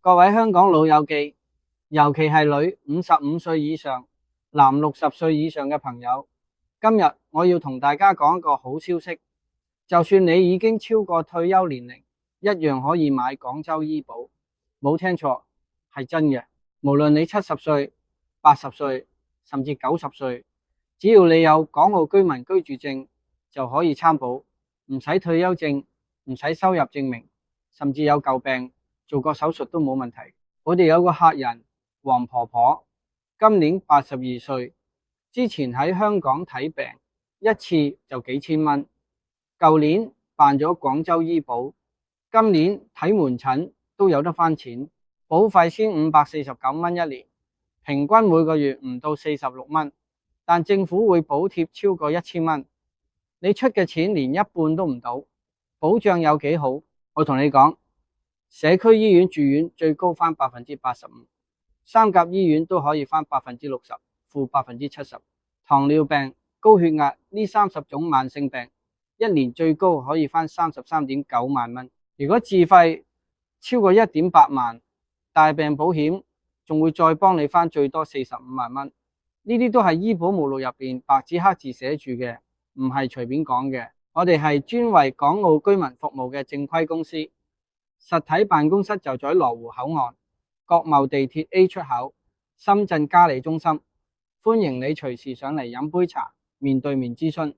各位香港老友記，尤其係女55歲以上、男60歲以上嘅朋友，今日我要同大家講一個好消息，就算你已經超過退休年齡，一樣可以買廣州醫保。冇聽錯，係真嘅。無論你70歲、80歲，甚至90歲，只要你有港澳居民居住證，就可以參保，唔使退休證，唔使收入證明，甚至有舊病做個手術都冇問題。我哋有個客人黃婆婆，今年82歲，之前喺香港睇病一次就幾千蚊，舊年辦咗廣州醫保，今年睇門診都有得返錢，保費先549蚊一年，平均每個月唔到46蚊，但政府會補貼超過1000蚊，你出嘅錢連一半都唔到，保障有幾好？我同你講，社區醫院住院最高返85%，三甲醫院都可以返60%，負70%。糖尿病、高血壓呢30種慢性病，一年最高可以返33.9萬蚊。如果自費超過1.8萬，大病保險仲會再幫你返最多45萬蚊。呢啲都係醫保目錄入邊白紙黑字寫住嘅，唔係隨便講嘅。我哋係專為港澳居民服務嘅正規公司，實體辦公室就在羅湖口岸、國貿地鐵 A 出口、深圳嘉里中心。歡迎你隨時上嚟飲杯茶，面對面諮詢。